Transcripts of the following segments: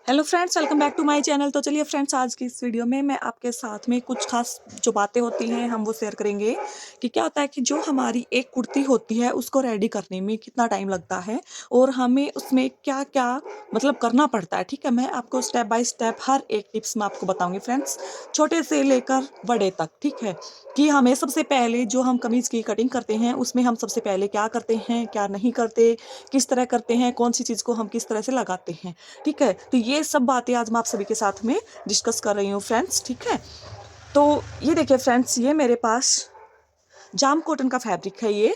Hello friends, welcome back to my channel. तो चलिए friends, आज की इस वीडियो में मैं आपके साथ में कुछ खास जो बातें होती हैं हम वो शेयर करेंगे कि क्या होता है कि जो हमारी एक कुर्ती होती है उसको रेडी करने में कितना टाइम लगता है और हमें उसमें क्या क्या मतलब करना पड़ता है। ठीक है, मैं आपको स्टेप बाय स्टेप हर एक टिप्स में आपको बताऊंगी फ्रेंड्स, छोटे से लेकर बड़े तक। ठीक है, कि हमें सबसे पहले जो हम कमीज की कटिंग करते हैं उसमें हम सबसे पहले क्या करते हैं, क्या नहीं करते, किस तरह करते हैं, कौन सी चीज़ को हम किस तरह से लगाते हैं। ठीक है, तो ये सब बातें आज मैं आप सभी के साथ में डिस्कस कर रही हूँ फ्रेंड्स। ठीक है, तो ये देखिए फ्रेंड्स, ये मेरे पास जाम कॉटन का फैब्रिक है ये,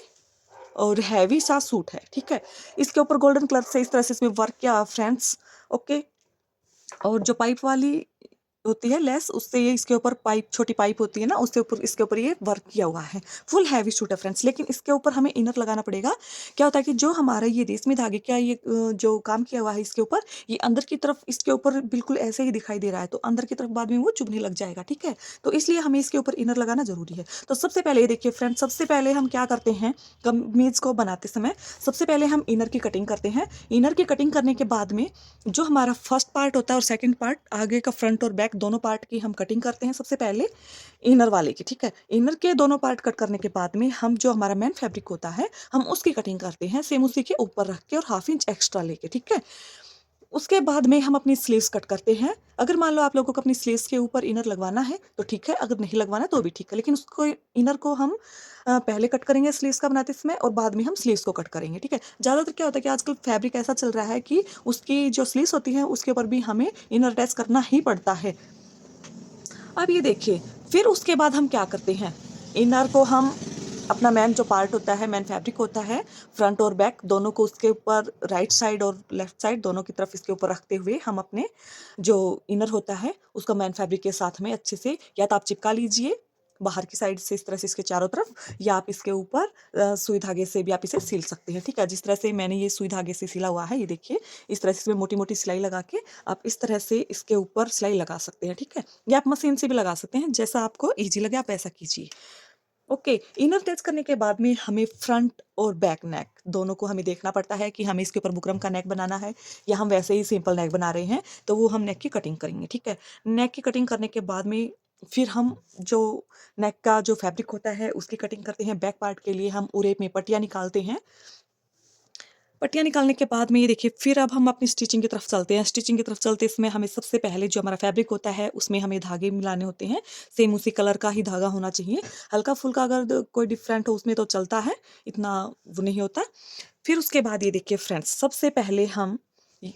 और हैवी सा सूट है। ठीक है, इसके ऊपर गोल्डन कलर से इस तरह से इसमें वर्क किया फ्रेंड्स। ओके, और जो पाइप वाली होती है लेस, उससे ये इसके ऊपर पाइप, छोटी पाइप होती है ना, उसके ऊपर इसके ऊपर ये वर्क किया हुआ है। फुल हैवी सूट है फ्रेंड्स, लेकिन इसके ऊपर हमें इनर लगाना पड़ेगा। क्या होता है कि जो हमारा ये रेशमी धागे का ये जो काम किया हुआ है इसके ऊपर, ये अंदर की तरफ इसके ऊपर बिल्कुल ऐसे ही दिखाई दे रहा है, तो अंदर की तरफ बाद में वो चुभने लग जाएगा। ठीक है, तो इसलिए हमें इसके ऊपर इनर लगाना जरूरी है। तो सबसे पहले ये देखिए फ्रेंड्स, सबसे पहले हम क्या करते हैं, कमीज को बनाते समय सबसे पहले हम इनर की कटिंग करते हैं। इनर की कटिंग करने के बाद में जो हमारा फर्स्ट पार्ट होता है और सेकंड पार्ट, आगे का फ्रंट और बैक दोनों पार्ट की हम कटिंग करते हैं सबसे पहले इनर वाले की। ठीक है, इनर के दोनों पार्ट कट करने के बाद में हम जो हमारा मेन फैब्रिक होता है हम उसकी कटिंग करते हैं सेम उसी के ऊपर रख के और हाफ इंच एक्स्ट्रा लेके। ठीक है, उसके बाद में हम अपनी स्लीव्स कट करते हैं। अगर मान लो आप लोगों को अपनी स्लीव्स के ऊपर इनर लगवाना है तो ठीक है, अगर नहीं लगवाना तो भी ठीक है, लेकिन उसको इनर को हम पहले कट करेंगे स्लीव्स का बनाते समय, और बाद में हम स्लीव्स को कट करेंगे। ठीक है, ज़्यादातर क्या होता है कि आजकल फैब्रिक ऐसा चल रहा है कि उसकी जो स्लीव्स होती हैं उसके ऊपर भी हमें इनर अटैच करना ही पड़ता है। अब ये देखिए, फिर उसके बाद हम क्या करते हैं, इनर को हम अपना मेन जो पार्ट होता है, मेन फैब्रिक होता है, फ्रंट और बैक दोनों को उसके ऊपर राइट साइड और लेफ्ट साइड दोनों की तरफ इसके ऊपर रखते हुए हम अपने जो इनर होता है उसका मेन फैब्रिक के साथ में अच्छे से या तो आप चिपका लीजिए बाहर की साइड से इस तरह से इसके चारों तरफ, या आप इसके ऊपर सुई धागे से भी आप इसे सिल सकते हैं। ठीक है, जिस तरह से मैंने ये सुई धागे से सिला हुआ है, ये देखिए इस तरह से इसमें मोटी मोटी सिलाई लगा के आप इस तरह से इसके ऊपर सिलाई लगा सकते हैं। ठीक है, या आप मशीन से भी लगा सकते हैं, जैसा आपको ईजी लगे आप ऐसा कीजिए। ओके, इनर अटैच करने के बाद में हमें फ्रंट और बैक नेक दोनों को हमें देखना पड़ता है कि हमें इसके ऊपर बुकरम का नेक बनाना है या हम वैसे ही सिंपल नेक बना रहे हैं, तो वो हम नेक की कटिंग करेंगे। ठीक है, नेक की कटिंग करने के बाद में फिर हम जो नेक का जो फैब्रिक होता है उसकी कटिंग करते हैं। बैक पार्ट के लिए हम उरे में पट्टियाँ निकालते हैं। पट्टियाँ निकालने के बाद में ये देखिए, फिर अब हम अपनी स्टिचिंग की तरफ चलते हैं। स्टिचिंग की तरफ चलते इसमें हमें सबसे पहले जो हमारा फैब्रिक होता है उसमें हमें धागे मिलाने होते हैं। सेम उसी कलर का ही धागा होना चाहिए, हल्का फुल्का अगर कोई डिफरेंट हो उसमें तो चलता है, इतना वो नहीं होता। फिर उसके बाद ये देखिए फ्रेंड्स, सबसे पहले हम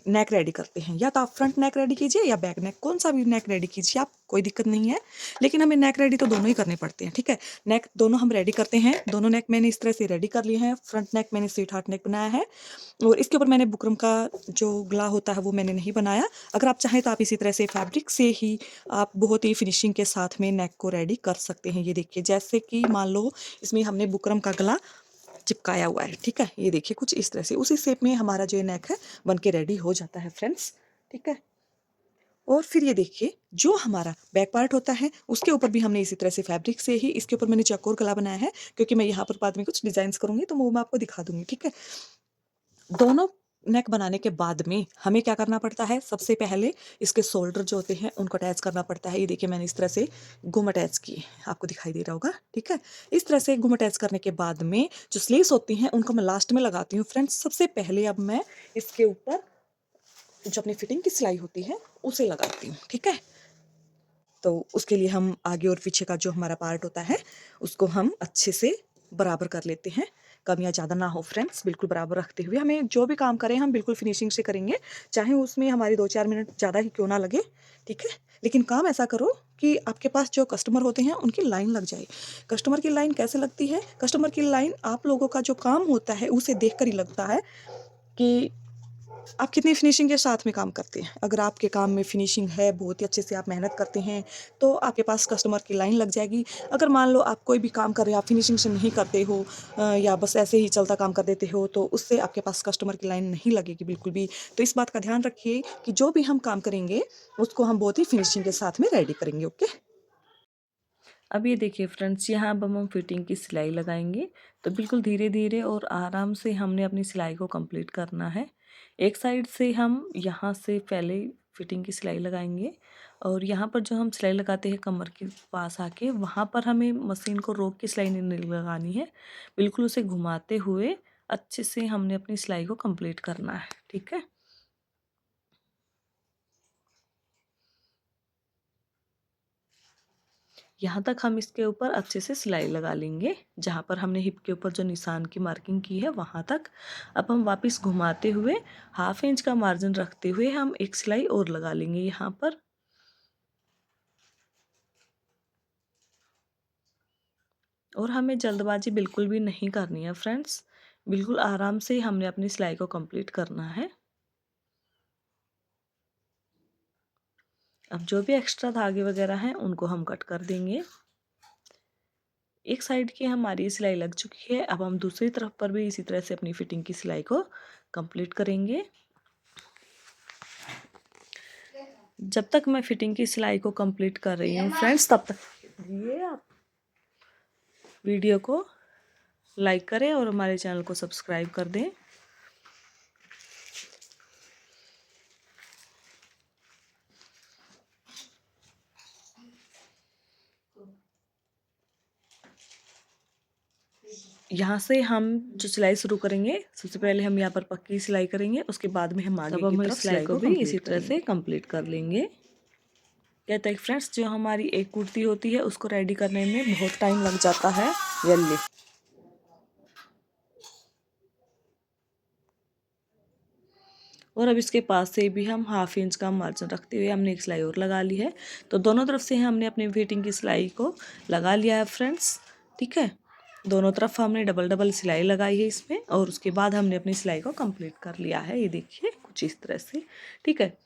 नेक रेडी करते हैं। या तो आप फ्रंट नेक रेडी कीजिए या बैक नेक, कौन सा भी नेक रेडी कीजिए आप, कोई दिक्कत नहीं है, लेकिन हमें नेक रेडी तो दोनों ही करने पड़ते हैं। ठीक है, नेक दोनों हम रेडी करते हैं। दोनों नेक मैंने इस तरह से रेडी कर लिए हैं। फ्रंट नेक मैंने स्वीट हार्ट नेक बनाया है, और इसके ऊपर मैंने बुकरम का जो गला होता है वो मैंने नहीं बनाया। अगर आप चाहें तो आप इसी तरह से फैब्रिक से ही आप बहुत ही फिनिशिंग के साथ में नेक को रेडी कर सकते हैं। ये देखिए, जैसे कि मान लो इसमें हमने बुकरम का गला चिपकाया हुआ है। ठीक है, ये देखिए कुछ इस तरह से उसी शेप में हमारा जो नेक है बन के रेडी हो जाता है फ्रेंड्स। ठीक है, और फिर ये देखिए जो हमारा बैक पार्ट होता है उसके ऊपर भी हमने इसी तरह से फैब्रिक से ही, इसके ऊपर मैंने चौकोर गला बनाया है क्योंकि मैं यहाँ पर बाद में कुछ डिजाइन करूंगी तो वो मैं आपको दिखा दूंगी। ठीक है, दोनों नेक बनाने के बाद में हमें क्या करना पड़ता है, सबसे पहले इसके शोल्डर जो होते हैं उनको अटैच करना पड़ता है। ये देखिए मैंने इस तरह से गुम अटैच किए, आपको दिखाई दे रहा होगा। ठीक है, इस तरह से गुम अटैच करने के बाद में जो स्लीव्स होती हैं उनको मैं लास्ट में लगाती हूँ फ्रेंड्स। सबसे पहले अब मैं इसके ऊपर जो अपनी फिटिंग की सिलाई होती है उसे लगाती हूँ। ठीक है, तो उसके लिए हम आगे और पीछे का जो हमारा पार्ट होता है उसको हम अच्छे से बराबर कर लेते हैं। कमियां ज़्यादा ना हो फ्रेंड्स, बिल्कुल बराबर रखते हुए हमें जो भी काम करें हम बिल्कुल फिनिशिंग से करेंगे, चाहे उसमें हमारी 2-4 मिनट ज़्यादा ही क्यों ना लगे। ठीक है, लेकिन काम ऐसा करो कि आपके पास जो कस्टमर होते हैं उनकी लाइन लग जाए। कस्टमर की लाइन कैसे लगती है, कस्टमर की लाइन आप लोगों का जो काम होता है उसे देख कर ही लगता है कि आप कितनी फिनिशिंग के साथ में काम करते हैं। अगर आपके काम में फिनिशिंग है, बहुत ही अच्छे से आप मेहनत करते हैं, तो आपके पास कस्टमर की लाइन लग जाएगी। अगर मान लो आप कोई भी काम कर रहे हो, आप फिनिशिंग से नहीं करते हो या बस ऐसे ही चलता काम कर देते हो, तो उससे आपके पास कस्टमर की लाइन नहीं लगेगी बिल्कुल भी। तो इस बात का ध्यान रखिए कि जो भी हम काम करेंगे उसको हम बहुत ही फिनिशिंग के साथ में रेडी करेंगे। ओके, अब ये देखिए फ्रेंड्स, यहाँ अब हम फिटिंग की सिलाई लगाएंगे। तो बिल्कुल धीरे धीरे और आराम से हमने अपनी सिलाई को कंप्लीट करना है। एक साइड से हम यहाँ से पहले फिटिंग की सिलाई लगाएंगे। और यहाँ पर जो हम सिलाई लगाते हैं कमर के पास आके, वहाँ पर हमें मशीन को रोक के सिलाई नहीं लगानी है, बिल्कुल उसे घुमाते हुए अच्छे से हमने अपनी सिलाई को कंप्लीट करना है। ठीक है, यहाँ तक हम इसके ऊपर अच्छे से सिलाई लगा लेंगे, जहाँ पर हमने हिप के ऊपर जो निशान की मार्किंग की है वहाँ तक। अब हम वापस घुमाते हुए 1/2 इंच का मार्जिन रखते हुए हम एक सिलाई और लगा लेंगे यहाँ पर। और हमें जल्दबाजी बिल्कुल भी नहीं करनी है फ्रेंड्स, बिल्कुल आराम से हमने अपनी सिलाई को कंप्लीट करना है। अब जो भी एक्स्ट्रा धागे वगैरह हैं उनको हम कट कर देंगे। एक साइड की हमारी सिलाई लग चुकी है, अब हम दूसरी तरफ पर भी इसी तरह से अपनी फिटिंग की सिलाई को कंप्लीट करेंगे। जब तक मैं फिटिंग की सिलाई को कंप्लीट कर रही हूँ फ्रेंड्स, तब तक ये आप वीडियो को लाइक करें और हमारे चैनल को सब्सक्राइब कर दें। यहाँ से हम जो सिलाई शुरू करेंगे, सबसे पहले हम यहाँ पर पक्की सिलाई करेंगे, उसके बाद में हम आगे की तरफ सिलाई को भी इसी तरह से कंप्लीट कर लेंगे। कहते हैं फ्रेंड्स, जो हमारी एक कुर्ती होती है उसको रेडी करने में बहुत टाइम लग जाता है। जल्दी और अब इसके पास से भी हम 1/2 इंच का मार्जिन रखते हुए हमने एक सिलाई और लगा ली है। तो दोनों तरफ से हमने अपनी फिटिंग की सिलाई को लगा लिया है फ्रेंड्स। ठीक है, दोनों तरफ हमने डबल डबल सिलाई लगाई है इसमें, और उसके बाद हमने अपनी सिलाई को कंप्लीट कर लिया है। ये देखिए कुछ इस तरह से। ठीक है,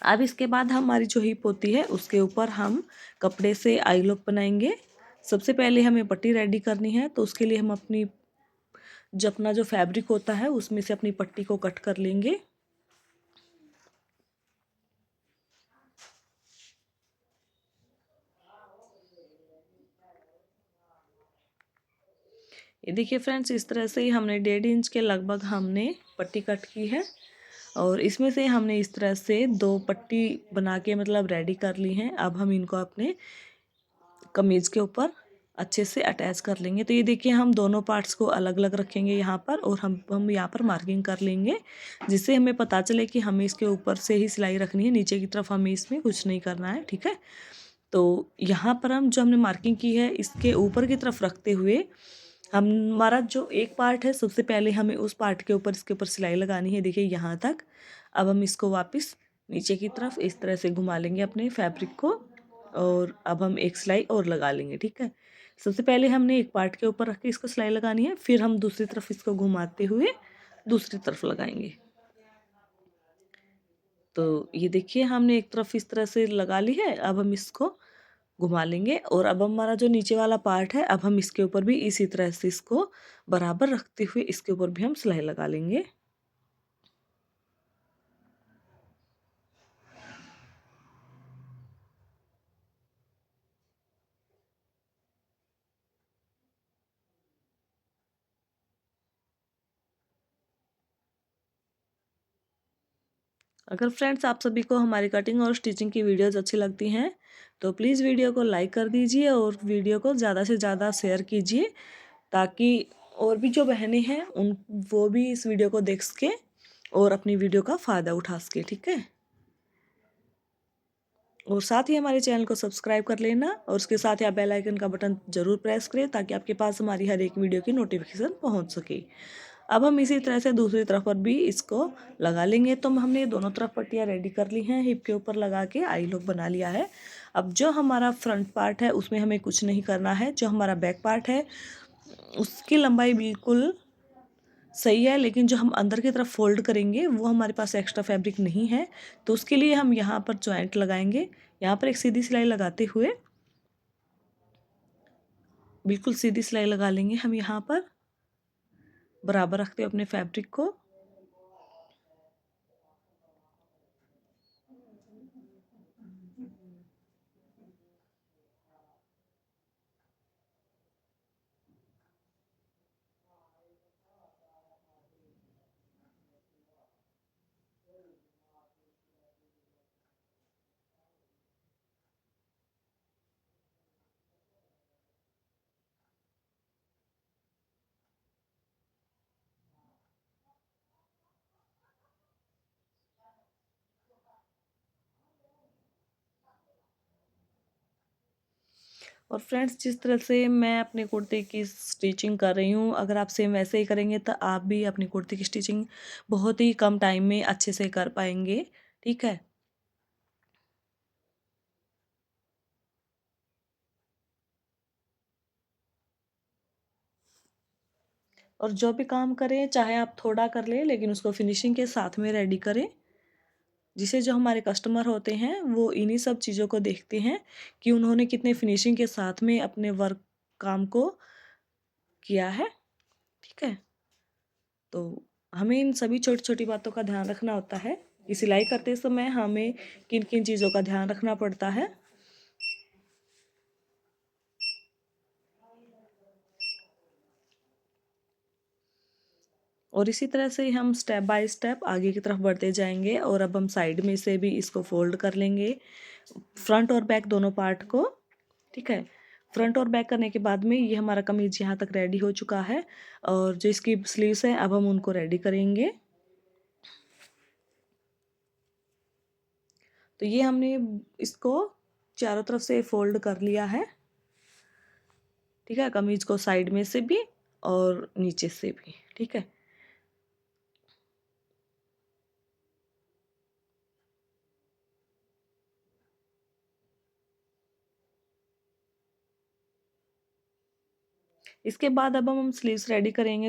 अब इसके बाद हमारी जो हिप होती है उसके ऊपर हम कपड़े से आई लुक बनाएंगे। सबसे पहले हमें पट्टी रेडी करनी है, तो उसके लिए हम अपना जो फैब्रिक होता है उसमें से अपनी पट्टी को कट कर लेंगे। ये देखिए फ्रेंड्स, इस तरह से हमने 1.5 इंच के लगभग हमने पट्टी कट की है, और इसमें से हमने इस तरह से 2 पट्टी बना के मतलब रेडी कर ली हैं। अब हम इनको अपने कमीज़ के ऊपर अच्छे से अटैच कर लेंगे। तो ये देखिए, हम दोनों पार्ट्स को अलग अलग रखेंगे यहाँ पर, और हम यहाँ पर मार्किंग कर लेंगे, जिससे हमें पता चले कि हमें इसके ऊपर से ही सिलाई रखनी है, नीचे की तरफ हमें इसमें कुछ नहीं करना है। ठीक है, तो यहाँ पर हम जो हमने मार्किंग की है इसके ऊपर की तरफ रखते हुए हमारा जो एक पार्ट है, सबसे पहले हमें उस पार्ट के ऊपर इसके ऊपर सिलाई लगानी है। देखिए यहाँ तक। अब हम इसको वापस नीचे की तरफ इस तरह से घुमा लेंगे अपने फैब्रिक को, और अब हम एक सिलाई और लगा लेंगे। ठीक है, सबसे पहले हमने एक पार्ट के ऊपर रख के इसको सिलाई लगानी है, फिर हम दूसरी तरफ इसको घुमाते हुए दूसरी तरफ लगाएंगे। तो ये देखिए, हमने एक तरफ इस तरह से लगा ली है, अब हम इसको घुमा लेंगे, और अब हमारा जो नीचे वाला पार्ट है, अब हम इसके ऊपर भी इसी तरह से इसको बराबर रखते हुए इसके ऊपर भी हम सिलाई लगा लेंगे। अगर फ्रेंड्स आप सभी को हमारी कटिंग और स्टिचिंग की वीडियोस अच्छी लगती हैं, तो प्लीज़ वीडियो को लाइक कर दीजिए और वीडियो को ज़्यादा से ज़्यादा शेयर कीजिए, ताकि और भी जो बहनें हैं वो भी इस वीडियो को देख सकें और अपनी वीडियो का फ़ायदा उठा सकें। ठीक है, और साथ ही हमारे चैनल को सब्सक्राइब कर लेना, और उसके साथ ही आप बेल आइकन का बटन ज़रूर प्रेस करें, ताकि आपके पास हमारी हर एक वीडियो की नोटिफिकेशन पहुंच सके। अब हम इसी तरह से दूसरी तरफ पर भी इसको लगा लेंगे। तो हमने दोनों तरफ पट्टियाँ रेडी कर ली हैं, हिप के ऊपर लगा के आई लुक बना लिया है। अब जो हमारा फ्रंट पार्ट है उसमें हमें कुछ नहीं करना है। जो हमारा बैक पार्ट है उसकी लंबाई बिल्कुल सही है, लेकिन जो हम अंदर की तरफ फोल्ड करेंगे वो हमारे पास एक्स्ट्रा फैब्रिक नहीं है, तो उसके लिए हम यहाँ पर जॉइंट लगाएंगे। यहाँ पर एक सीधी सिलाई लगाते हुए बिल्कुल सीधी सिलाई लगा लेंगे हम यहाँ पर, बराबर रखते हुए अपने फैब्रिक को। और फ्रेंड्स, जिस तरह से मैं अपने कुर्ते की स्टिचिंग कर रही हूँ, अगर आप सेम वैसे ही करेंगे तो आप भी अपनी कुर्ती की स्टिचिंग बहुत ही कम टाइम में अच्छे से कर पाएंगे। ठीक है। और जो भी काम करें, चाहे आप थोड़ा कर लें, लेकिन उसको फिनिशिंग के साथ में रेडी करें। जिसे जो हमारे कस्टमर होते हैं वो इन्हीं सब चीज़ों को देखते हैं कि उन्होंने कितने फिनिशिंग के साथ में अपने वर्क काम को किया है। ठीक है। तो हमें इन सभी छोटी छोटी बातों का ध्यान रखना होता है कि सिलाई करते समय हमें किन किन चीज़ों का ध्यान रखना पड़ता है। और इसी तरह से हम स्टेप बाय स्टेप आगे की तरफ बढ़ते जाएंगे। और अब हम साइड में से भी इसको फोल्ड कर लेंगे, फ्रंट और बैक दोनों पार्ट को। ठीक है। फ्रंट और बैक करने के बाद में ये हमारा कमीज यहाँ तक रेडी हो चुका है। और जो इसकी स्लीव्स है अब हम उनको रेडी करेंगे। तो ये हमने इसको चारों तरफ से फोल्ड कर लिया है। ठीक है। कमीज को साइड में से भी और नीचे से भी। ठीक है। इसके बाद अब हम स्लीव्स रेडी करेंगे।